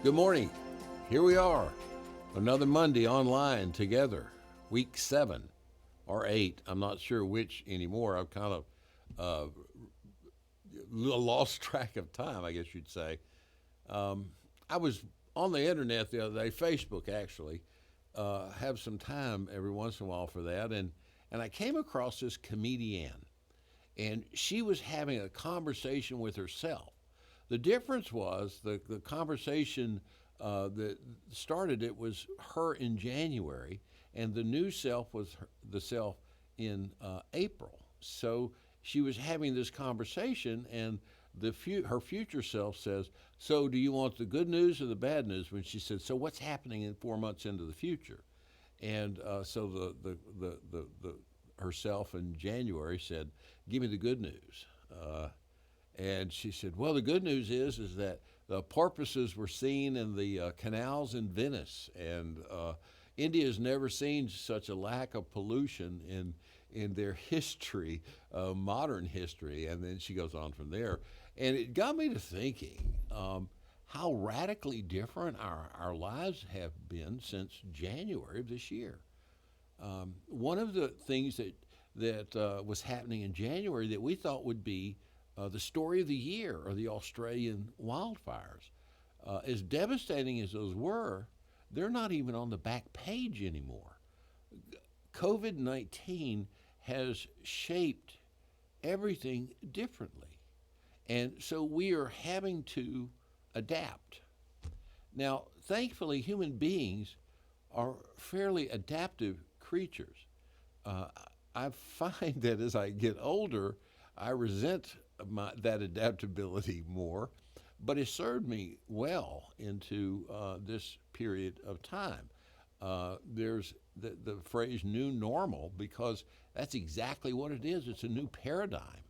Good morning. Here we are, another Monday online together, week 7 or 8. I'm not sure which anymore. I've kind of lost track of time, I guess you'd say. I was on the internet the other day, Facebook actually, have some time every once in a while for that, and I came across this comedian, and she was having a conversation with herself. The difference was the conversation that started it was her in January, and the new self was the self in April. So she was having this conversation, and her future self says, "So do you want the good news or the bad news?" When she said, "So what's happening in 4 months into the future?" And so the herself in January said, "Give me the good news." And she said, "Well, the good news is that the porpoises were seen in the canals in Venice, and India's never seen such a lack of pollution in their history, modern history." And then she goes on from there, and it got me to thinking how radically different our lives have been since January of this year. One of the things that was happening in January that we thought would be the story of the year are the Australian wildfires. As devastating as those were, they're not even on the back page anymore. COVID-19 has shaped everything differently. And so we are having to adapt. Now, thankfully, human beings are fairly adaptive creatures. I find that as I get older, I resent that adaptability more, but it served me well into this period of time. There's the phrase new normal, because that's exactly what it is. It's a new paradigm.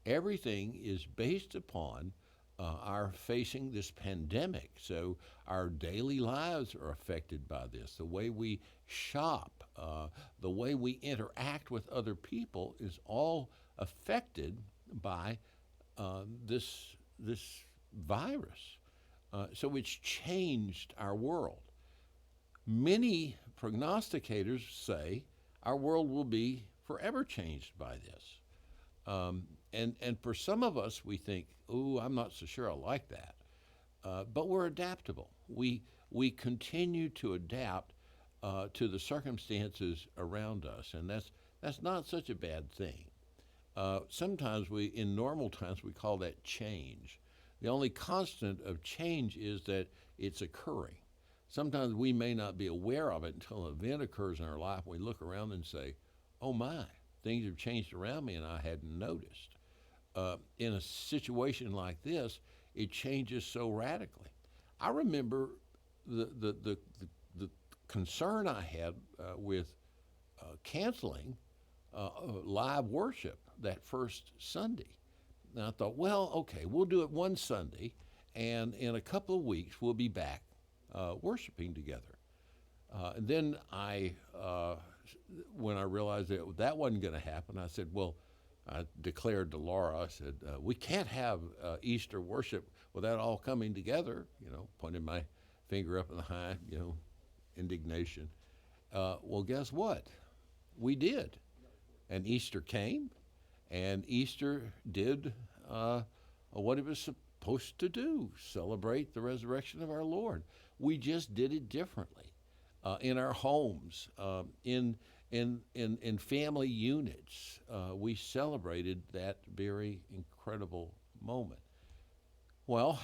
Everything is based upon our facing this pandemic. So our daily lives are affected by this. The way we shop, the way we interact with other people is all affected by this virus. So it's changed our world. Many prognosticators say our world will be forever changed by this. And for some of us, we think, "Ooh, I'm not so sure I like that." But we're adaptable. We continue to adapt to the circumstances around us, and that's not such a bad thing. Sometimes in normal times, we call that change. The only constant of change is that it's occurring. Sometimes we may not be aware of it until an event occurs in our life. We look around and say, "Oh my, things have changed around me and I hadn't noticed." In a situation like this, it changes so radically. I remember the concern I had with canceling live worship that first Sunday. And I thought, well, okay, we'll do it one Sunday, and in a couple of weeks we'll be back worshiping together. And then when I realized that wasn't going to happen, I said, well, I declared to Laura, I said, we can't have Easter worship without all coming together, pointing my finger up in the high, indignation. Well, guess what? We did. And Easter came, and Easter did what it was supposed to do, celebrate the resurrection of our Lord. We just did it differently in our homes, in family units. We celebrated that very incredible moment. Well,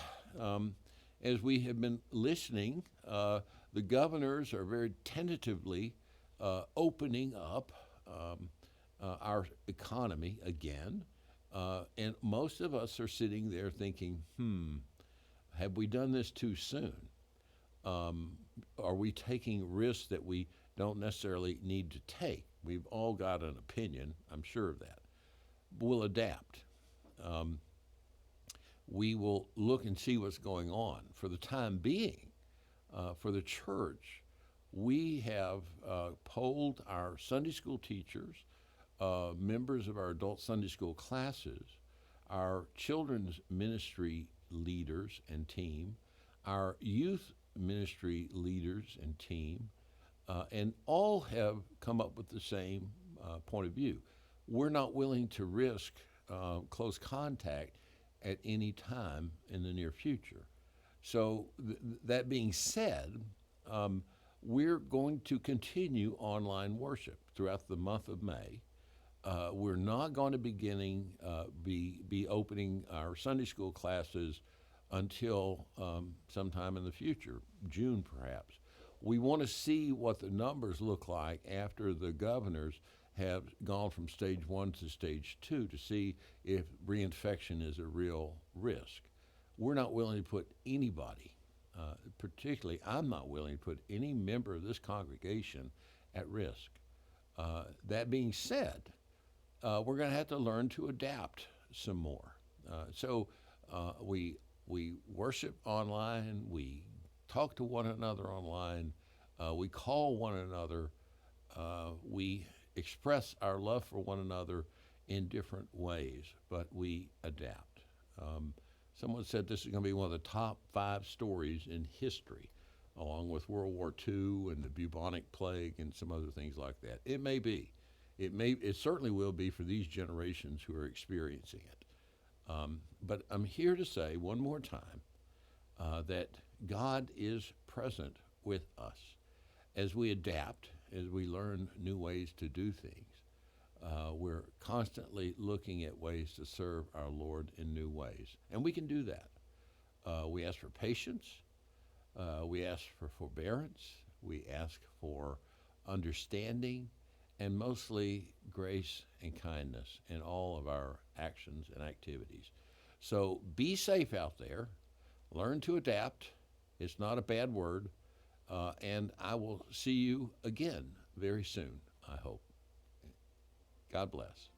as we have been listening, the governors are very tentatively opening up our economy again, and most of us are sitting there thinking, have we done this too soon? Are we taking risks that we don't necessarily need to take? We've all got an opinion, I'm sure of that. We'll adapt. We will look and see what's going on. For the time being, for the church, we have polled our Sunday school teachers, members of our adult Sunday school classes, our children's ministry leaders and team, our youth ministry leaders and team, and all have come up with the same point of view. We're not willing to risk close contact at any time in the near future. So, that being said, we're going to continue online worship throughout the month of May. We're not going to be opening our Sunday school classes until sometime in the future, June perhaps. We want to see what the numbers look like after the governors have gone from stage 1 to stage 2 to see if reinfection is a real risk. We're not willing to put anybody, particularly I'm not willing to put any member of this congregation at risk. That being said, we're going to have to learn to adapt some more. We worship online, we talk to one another online, we call one another, we express our love for one another in different ways, but we adapt. Someone said this is going to be one of the top 5 stories in history, along with World War II and the bubonic plague and some other things like that. It may be. It certainly will be for these generations who are experiencing it. But I'm here to say one more time that God is present with us as we adapt, as we learn new ways to do things. We're constantly looking at ways to serve our Lord in new ways, and we can do that. We ask for patience. We ask for forbearance. We ask for understanding, and mostly grace and kindness in all of our actions and activities. So be safe out there. Learn to adapt. It's not a bad word. And I will see you again very soon, I hope. God bless.